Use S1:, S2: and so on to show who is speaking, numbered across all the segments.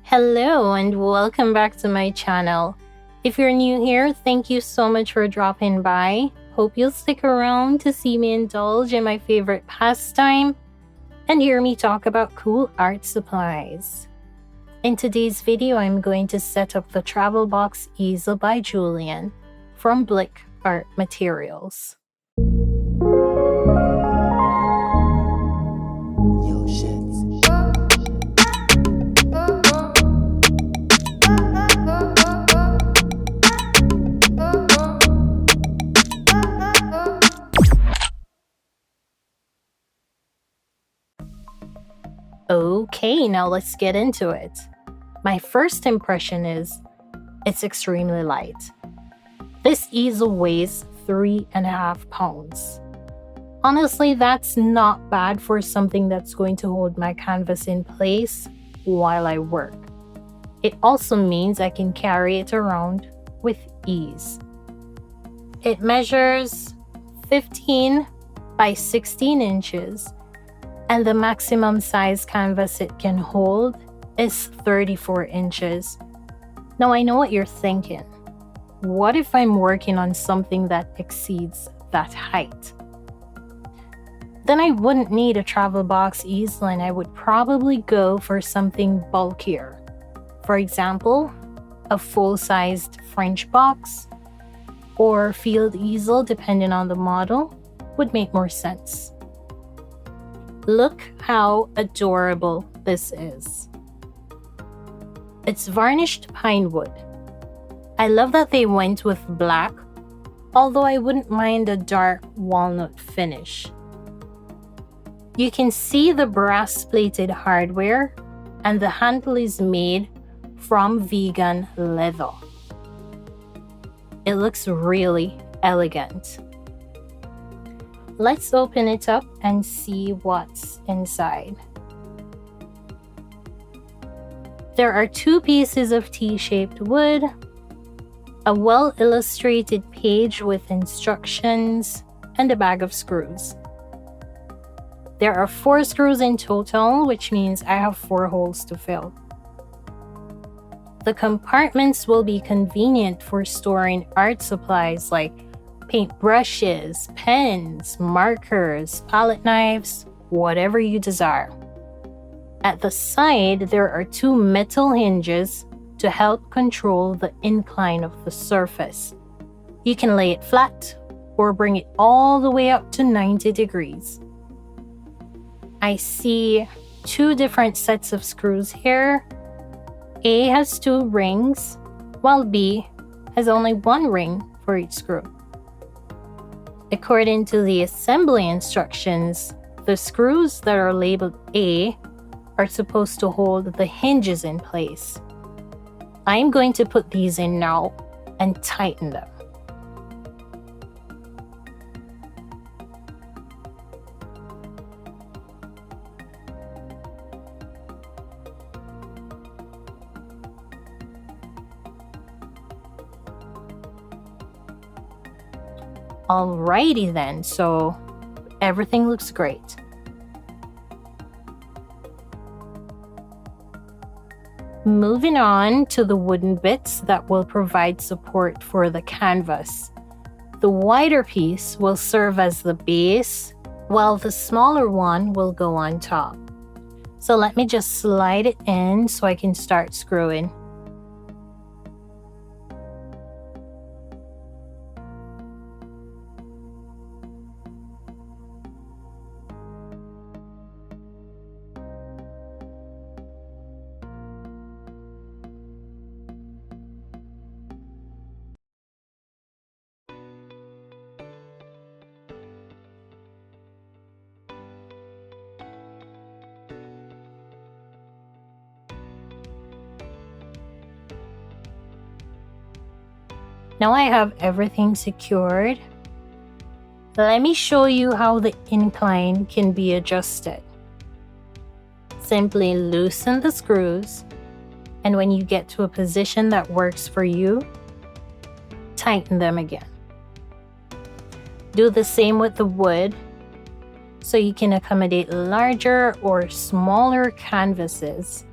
S1: Hello and welcome back to my channel. If you're new here, thank you so much for dropping by. Hope you'll stick around to see me indulge in my favorite pastime and hear me talk about cool art supplies. In today's video, I'm going to set up the Travel Box Easel by Jullian from Blick Art Materials. Okay, now let's get into it. My first impression is it's extremely light. This easel weighs 3.5 pounds. Honestly, that's not bad for something that's going to hold my canvas in place while I work. It also means I can carry it around with ease. It measures 15 by 16 inches. And the maximum size canvas it can hold is 34 inches. Now I know what you're thinking. What if I'm working on something that exceeds that height? Then I wouldn't need a travel box easel and I would probably go for something bulkier. For example, a full-sized French box or field easel, depending on the model, would make more sense. Look how adorable this is. It's varnished pine wood. I love that they went with black, although I wouldn't mind a dark walnut finish. You can see the brass-plated hardware, and the handle is made from vegan leather. It looks really elegant. Let's open it up and see what's inside. There are 2 pieces of T-shaped wood, a well-illustrated page with instructions, and a bag of screws. There are 4 screws in total, which means I have 4 holes to fill. The compartments will be convenient for storing art supplies like paint brushes, pens, markers, palette knives, whatever you desire. At the side, there are 2 metal hinges to help control the incline of the surface. You can lay it flat or bring it all the way up to 90 degrees. I see 2 different sets of screws here. A has 2 rings, while B has only 1 ring for each screw. According to the assembly instructions, the screws that are labeled A are supposed to hold the hinges in place. I'm going to put these in now and tighten them. Alrighty then, so everything looks great. Moving on to the wooden bits that will provide support for the canvas. The wider piece will serve as the base, while the smaller one will go on top. So let me just slide it in so I can start screwing. Now I have everything secured. Let me show you how the incline can be adjusted. Simply loosen the screws, and when you get to a position that works for you, tighten them again. Do the same with the wood, so you can accommodate larger or smaller canvases.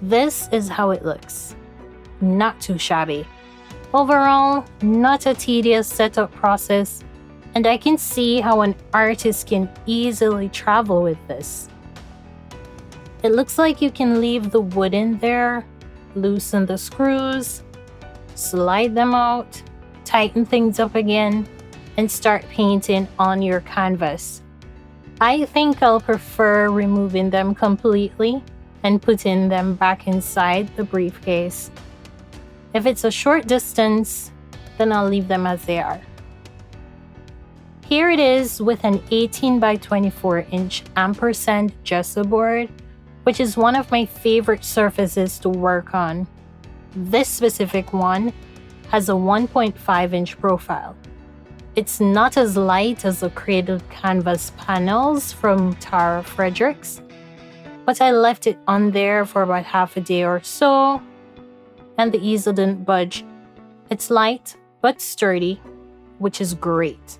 S1: This is how it looks. Not too shabby. Overall, not a tedious setup process, and I can see how an artist can easily travel with this. It looks like you can leave the wood in there, loosen the screws, slide them out, tighten things up again, and start painting on your canvas. I think I'll prefer removing them completely and putting them back inside the briefcase. If it's a short distance, then I'll leave them as they are. Here it is with an 18 by 24 inch ampersand gesso board, which is one of my favorite surfaces to work on. This specific one has a 1.5 inch profile. It's not as light as the cradled canvas panels from Tara Fredericks, but I left it on there for about half a day or so, and the easel didn't budge. It's light but sturdy, which is great.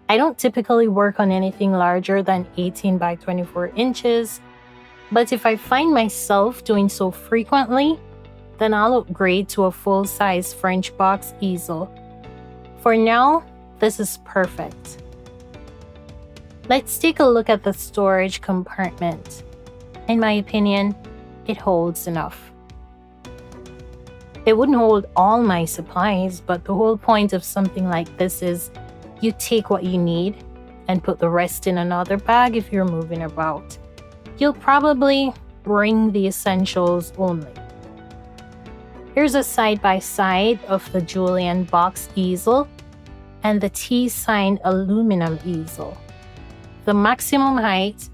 S1: I don't typically work on anything larger than 18 by 24 inches, but if I find myself doing so frequently, then I'll upgrade to a full-size French box easel. For now, this is perfect. Let's take a look at the storage compartment. In my opinion, it holds enough. It wouldn't hold all my supplies, but the whole point of something like this is you take what you need and put the rest in another bag if you're moving about. You'll probably bring the essentials only. Here's a side-by-side of the Jullian box easel and the T-sign aluminum easel. The maximum height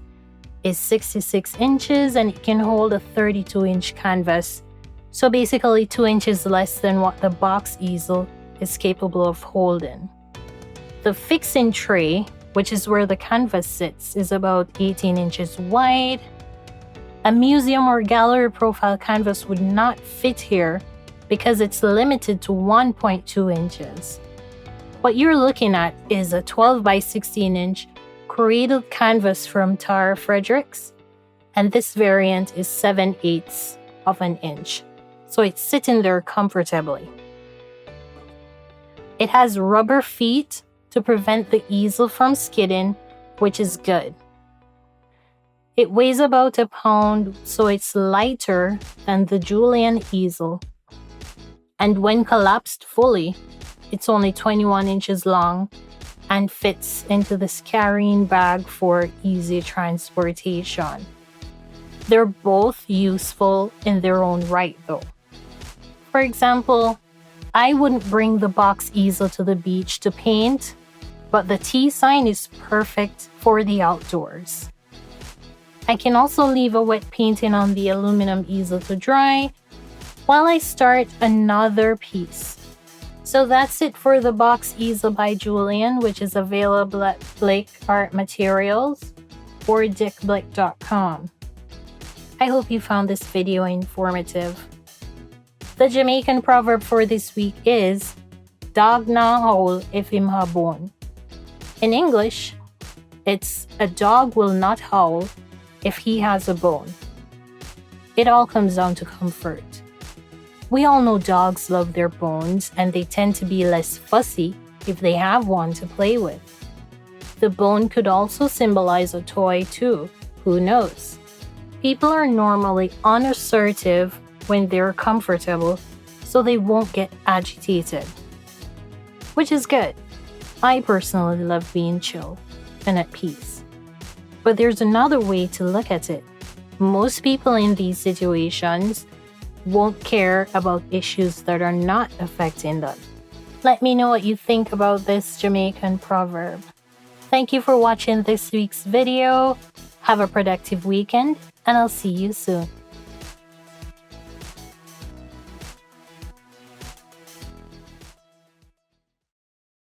S1: is 66 inches and it can hold a 32-inch canvas, so basically 2 inches less than what the box easel is capable of holding. The fixing tray, which is where the canvas sits, is about 18 inches wide. A museum or gallery profile canvas would not fit here because it's limited to 1.2 inches. What you're looking at is a 12 by 16 inch cradled canvas from Tara Fredericks, and this variant is 7/8 of an inch, so it's sitting there comfortably. It has rubber feet to prevent the easel from skidding, which is good. It weighs about a pound, so it's lighter than the Jullian easel. And when collapsed fully, it's only 21 inches long and fits into this carrying bag for easy transportation. They're both useful in their own right though. For example, I wouldn't bring the box easel to the beach to paint, but the T-sign is perfect for the outdoors. I can also leave a wet painting on the aluminum easel to dry while I start another piece. So that's it for the box easel by Jullian, which is available at Blick Art Materials or dickblick.com. I hope you found this video informative. The Jamaican proverb for this week is Daag na howl if him ha bone. In English, it's a dog will not howl if he has a bone. It all comes down to comfort. We all know dogs love their bones and they tend to be less fussy if they have one to play with. The bone could also symbolize a toy too, who knows? People are normally unassertive when they're comfortable, so they won't get agitated. Which is good. I personally love being chill and at peace. But there's another way to look at it. Most people in these situations won't care about issues that are not affecting them. Let me know what you think about this Jamaican proverb. Thank you for watching this week's video. Have a productive weekend, and I'll see you soon.